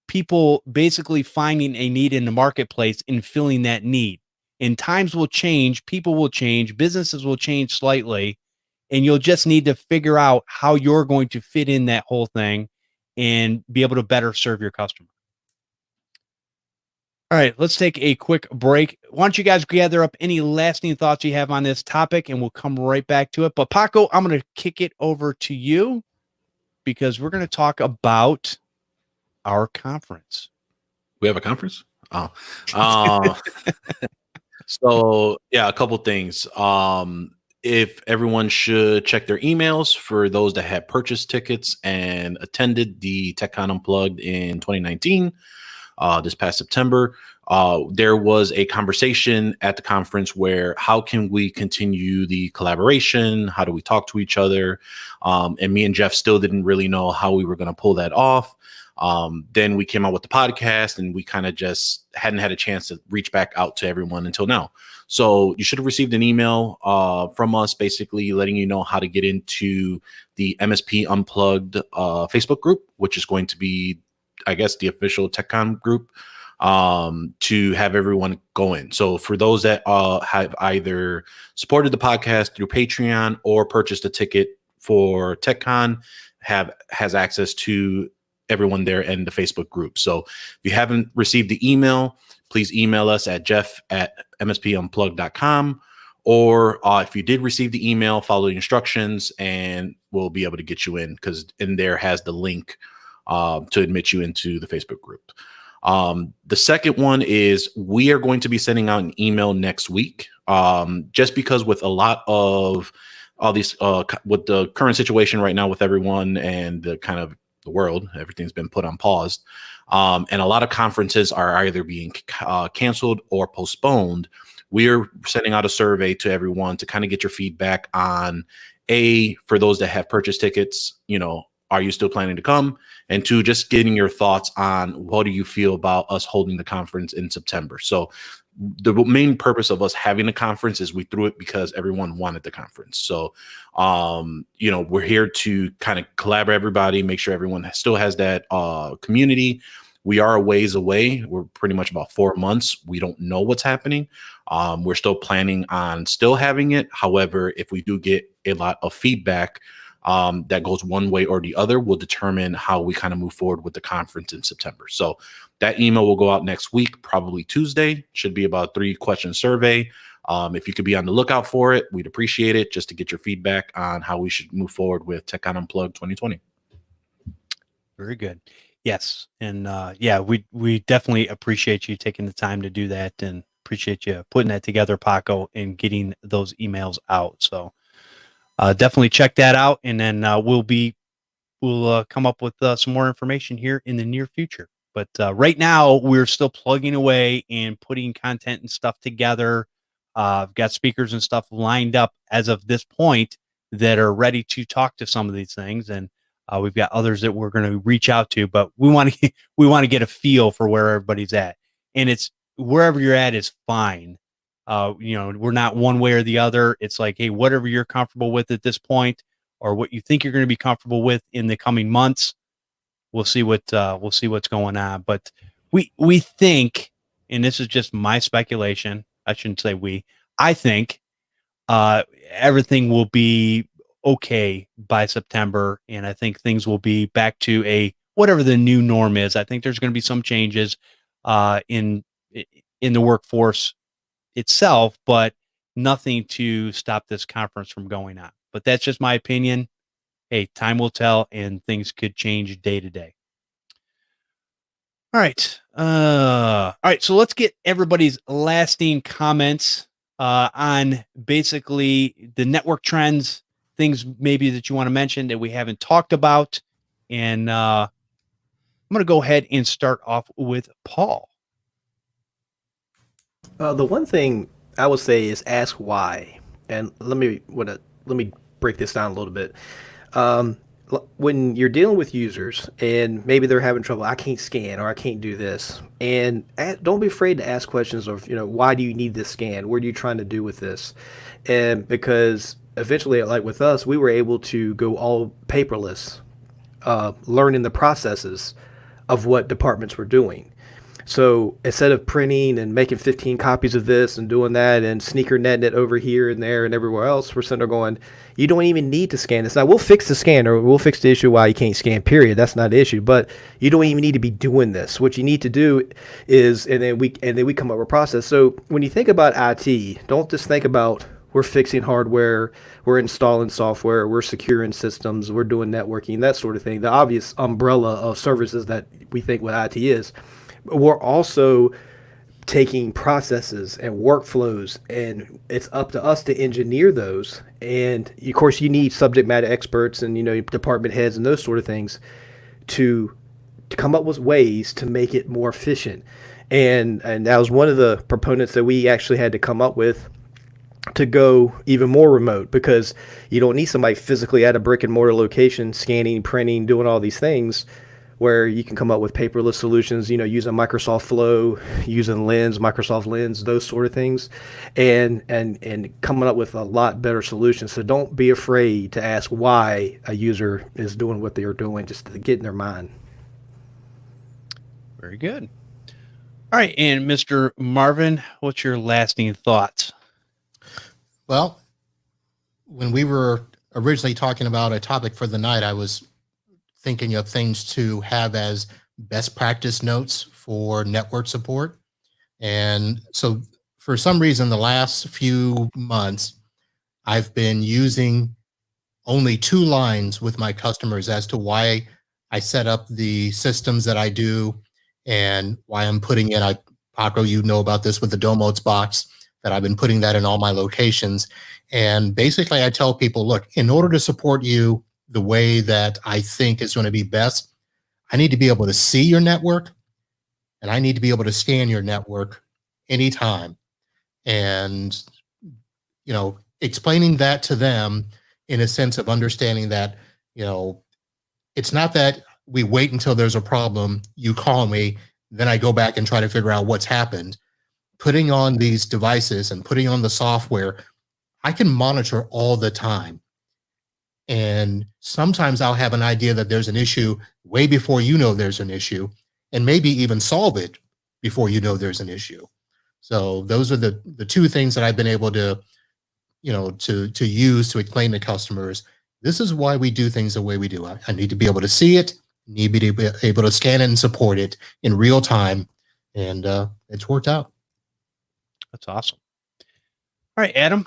people basically finding a need in the marketplace and filling that need. and times will change, people will change, businesses will change slightly, and you'll just need to figure out how you're going to fit in that whole thing and be able to better serve your customer. All right, let's take a quick break. Why don't you guys gather up any lasting thoughts you have on this topic, and we'll come right back to it. But Paco, I'm going to kick it over to you because we're going to talk about our conference. We have a conference? Oh. So yeah, a couple things. If everyone should check their emails for those that had purchased tickets and attended the TechCon Unplugged in 2019, this past September, there was a conversation at the conference where how can we continue the collaboration? How do we talk to each other? And me and Jeff still didn't really know how we were going to pull that off. Then we came out with the podcast, and we kind of just hadn't had a chance to reach back out to everyone until now. So you should have received an email from us basically letting you know how to get into the MSP Unplugged Facebook group, which is going to be, I guess, the official TechCon group, to have everyone go in. So for those that have either supported the podcast through Patreon or purchased a ticket for TechCon, has access to everyone there in the Facebook group. So if you haven't received the email, please email us at jeff@mspunplugged.com. Or if you did receive the email, follow the instructions and we'll be able to get you in, because in there has the link to admit you into the Facebook group. The second one is we are going to be sending out an email next week, just because with a lot of all these, with the current situation right now with everyone and the kind of the world, everything's been put on pause. And a lot of conferences are either being canceled or postponed. We're sending out a survey to everyone to kind of get your feedback on, for those that have purchased tickets, are you still planning to come? And two, just getting your thoughts on what do you feel about us holding the conference in September. So the main purpose of us having the conference is we threw it because everyone wanted the conference. So, we're here to kind of collaborate everybody, make sure everyone still has that community. We are a ways away. We're pretty much about 4 months. We don't know what's happening. We're still planning on still having it. However, if we do get a lot of feedback that goes one way or the other, will determine how we kind of move forward with the conference in September. So that email will go out next week, probably Tuesday. Should be about a 3-question survey. If you could be on the lookout for it, we'd appreciate it, just to get your feedback on how we should move forward with TechCon Unplugged 2020. Very good. Yes. And we definitely appreciate you taking the time to do that, and appreciate you putting that together, Paco, and getting those emails out. So definitely check that out, and then we'll come up with some more information here in the near future. But right now, we're still plugging away and putting content and stuff together. I've got speakers and stuff lined up as of this point that are ready to talk to some of these things, and we've got others that we're going to reach out to. But we want to get a feel for where everybody's at, and it's wherever you're at is fine. We're not one way or the other. It's like, hey, whatever you're comfortable with at this point, or what you think you're going to be comfortable with in the coming months, we'll see what's going on. But we think, and this is just my speculation, I shouldn't say we, I think everything will be okay by September, and I think things will be back to whatever the new norm is. I think there's going to be some changes in the workforce itself, but nothing to stop this conference from going on. But that's just my opinion. Hey, time will tell, and things could change day to day. All right. So let's get everybody's lasting comments on basically the network trends, things maybe that you want to mention that we haven't talked about. And I'm going to go ahead and start off with Paul. The one thing I would say is ask why. And let me break this down a little bit. When you're dealing with users and maybe they're having trouble, I can't scan or I can't do this, and don't be afraid to ask questions of, why do you need this scan? What are you trying to do with this? And because eventually, like with us, we were able to go all paperless, learning the processes of what departments were doing. So instead of printing and making 15 copies of this and doing that and sneaker netting it over here and there and everywhere else, we're sitting there going, you don't even need to scan this. Now we'll fix the scan, or we'll fix the issue why you can't scan, period. That's not the issue, but you don't even need to be doing this. What you need to do is, and then we come up with a process. So when you think about IT, don't just think about we're fixing hardware, we're installing software, we're securing systems, we're doing networking, that sort of thing. The obvious umbrella of services that we think what IT is. We're also taking processes and workflows, and it's up to us to engineer those. And of course, you need subject matter experts and department heads and those sort of things to come up with ways to make it more efficient. And that was one of the proponents that we actually had to come up with to go even more remote, because you don't need somebody physically at a brick and mortar location scanning, printing, doing all these things, where you can come up with paperless solutions, using Microsoft Flow, using Lens, Microsoft Lens, those sort of things, and coming up with a lot better solutions. So don't be afraid to ask why a user is doing what they are doing, just to get in their mind. Very good. All right, and Mr. Marvin, what's your lasting thoughts? Well, when we were originally talking about a topic for the night, I was thinking of things to have as best practice notes for network support. And so for some reason, the last few months, I've been using only 2 lines with my customers as to why I set up the systems that I do and why I'm putting in, Paco, you know about this with the Domos box, that I've been putting that in all my locations. And basically I tell people, look, in order to support you the way that I think is going to be best, I need to be able to see your network, and I need to be able to scan your network anytime. And, explaining that to them in a sense of understanding that, it's not that we wait until there's a problem, you call me, then I go back and try to figure out what's happened. Putting on these devices and putting on the software, I can monitor all the time. And sometimes I'll have an idea that there's an issue way before you know there's an issue, and maybe even solve it before you know there's an issue. So those are the 2 things that I've been able to, to use to explain to customers, this is why we do things the way we do. I need to be able to see it, need to be able to scan it and support it in real time. And it's worked out. That's awesome. All right, Adam.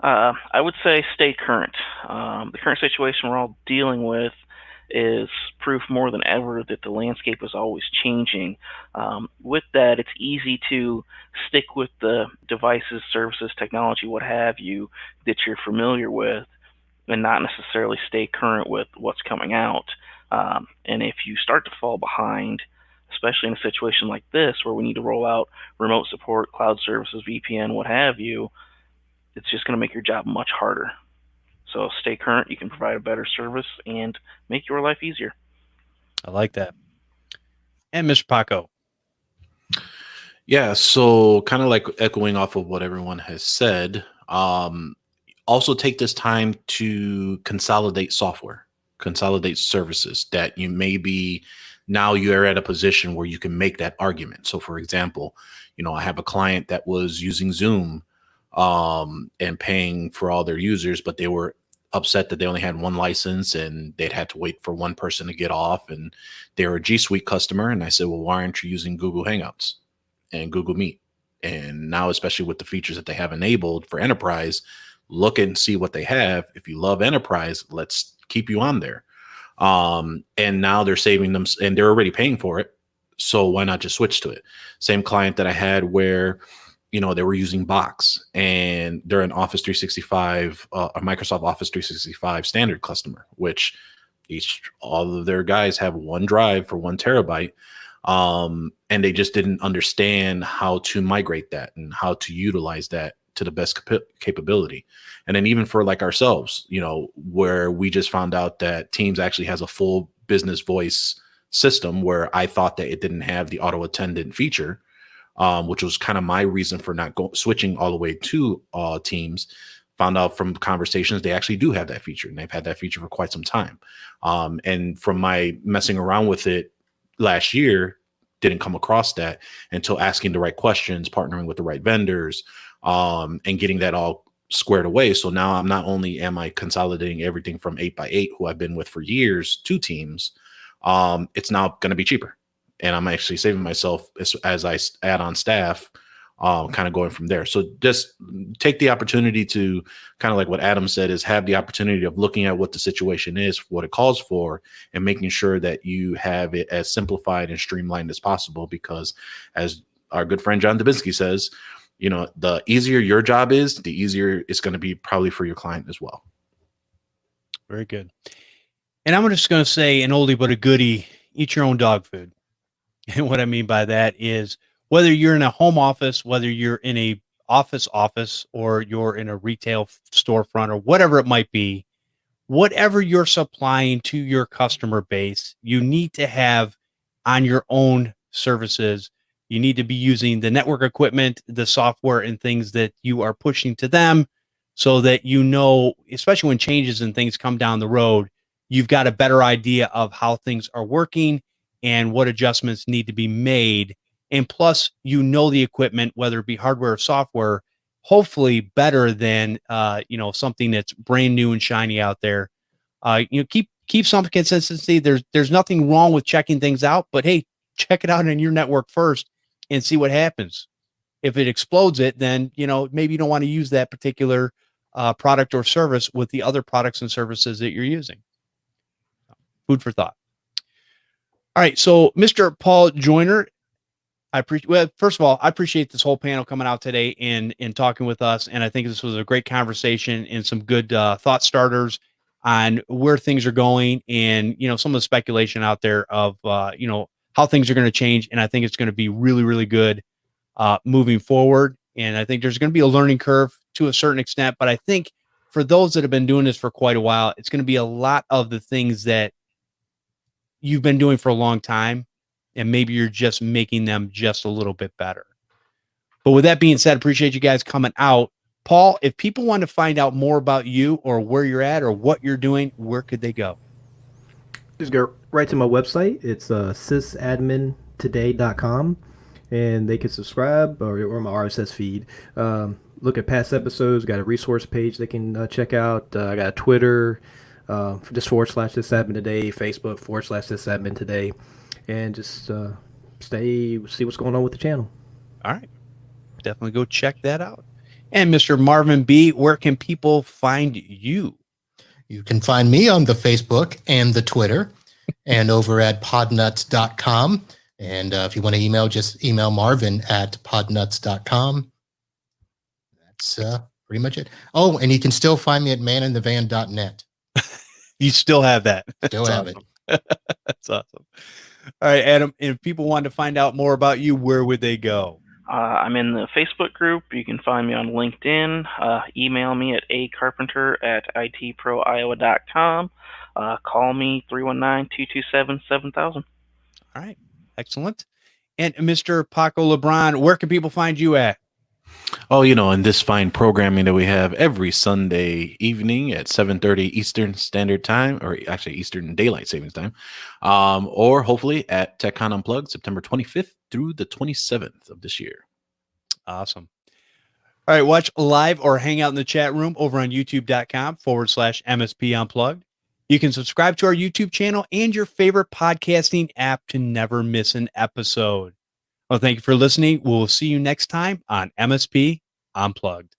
I would say stay current. The current situation we're all dealing with is proof more than ever that the landscape is always changing. With that, it's easy to stick with the devices, services, technology, what have you, that you're familiar with, and not necessarily stay current with what's coming out. And if you start to fall behind, especially in a situation like this where we need to roll out remote support, cloud services, VPN, what have you, it's just going to make your job much harder. So stay current. You can provide a better service and make your life easier. I like that. And Mr. Paco. Yeah, so kind of like echoing off of what everyone has said, also take this time to consolidate software, consolidate services that you may be, now you're at a position where you can make that argument. So for example, I have a client that was using Zoom and paying for all their users, but they were upset that they only had 1 license and they'd had to wait for 1 person to get off, and they were a G Suite customer. And I said, well, why aren't you using Google Hangouts and Google Meet? And now, especially with the features that they have enabled for enterprise, look and see what they have. If you love enterprise, let's keep you on there. And now they're saving them, and they're already paying for it. So why not just switch to it? Same client that I had where, they were using Box, and they're an Office 365, a Microsoft Office 365 standard customer, which all of their guys have 1 drive for 1 terabyte. And they just didn't understand how to migrate that and how to utilize that to the best capability. And then even for like ourselves, where we just found out that Teams actually has a full business voice system, where I thought that it didn't have the auto attendant feature, which was kind of my reason for not switching all the way to Teams. Found out from conversations they actually do have that feature, and they've had that feature for quite some time. And from my messing around with it last year, didn't come across that until asking the right questions, partnering with the right vendors, and getting that all squared away. So now I'm not only am I consolidating everything from 8x8, who I've been with for years, 2 teams, it's now going to be cheaper. And I'm actually saving myself as I add on staff, kind of going from there. So just take the opportunity to kind of like what Adam said, is have the opportunity of looking at what the situation is, what it calls for, and making sure that you have it as simplified and streamlined as possible. Because as our good friend John Dubinsky says, you know, the easier your job is, the easier it's going to be probably for your client as well. Very good. And I'm just going to say an oldie but a goodie, eat your own dog food. And what I mean by that is whether you're in a home office, whether you're in a office, or you're in a retail storefront or whatever it might be, whatever you're supplying to your customer base, you need to have on your own services. You need to be using the network equipment, the software, and things that you are pushing to them so that, you know, especially when changes and things come down the road, you've got a better idea of how things are working and what adjustments need to be made. And plus, you know, the equipment, whether it be hardware or software, hopefully better than, you know, something that's brand new and shiny out there. You know, keep some consistency. There's nothing wrong with checking things out, but hey, check it out in your network first and see what happens. If it explodes it, then, you know, maybe you don't want to use that particular product or service with the other products and services that you're using. Food for thought. All right. So Mr. Paul Joyner, first of all, I appreciate this whole panel coming out today and talking with us. And I think this was a great conversation and some good thought starters on where things are going and, you know, some of the speculation out there of, you know, how things are going to change. And I think it's going to be really, really good moving forward. And I think there's going to be a learning curve to a certain extent. But I think for those that have been doing this for quite a while, it's going to be a lot of the things that you've been doing for a long time. And maybe you're just making them just a little bit better. But with that being said, appreciate you guys coming out. Paul, if people want to find out more about you or where you're at or what you're doing, where could they go? Just go right to my website. It's sysadmintoday.com, and they can subscribe or my RSS feed. Look at past episodes. Got a resource page they can check out. I got a Twitter, just /sysadmin today, Facebook /sysadmin today, and just see what's going on with the channel. All right. Definitely go check that out. And Mr. Marvin Bee, where can people find you? You can find me on the Facebook and the Twitter and over at podnuts.com. And if you want to email, just email Marvin at podnuts.com. That's pretty much it. Oh, and you can still find me at maninthevan.net. You still have that. Still have it. That's awesome. All right, Adam, if people want to find out more about you, where would they go? I'm in the Facebook group. You can find me on LinkedIn. Email me at acarpenter@itproiowa.com. Call me 319-227-7000. All right, excellent. And Mr. Paco Lebron, where can people find you at? Oh, you know, in this fine programming that we have every Sunday evening at 7:30 Eastern Standard Time, or actually Eastern Daylight Savings Time, or hopefully at TechCon Unplugged, September 25th through the 27th of this year. Awesome. All right, watch live or hang out in the chat room over on youtube.com/MSP Unplugged. You can subscribe to our YouTube channel and your favorite podcasting app to never miss an episode. Well, thank you for listening. We'll see you next time on MSP Unplugged.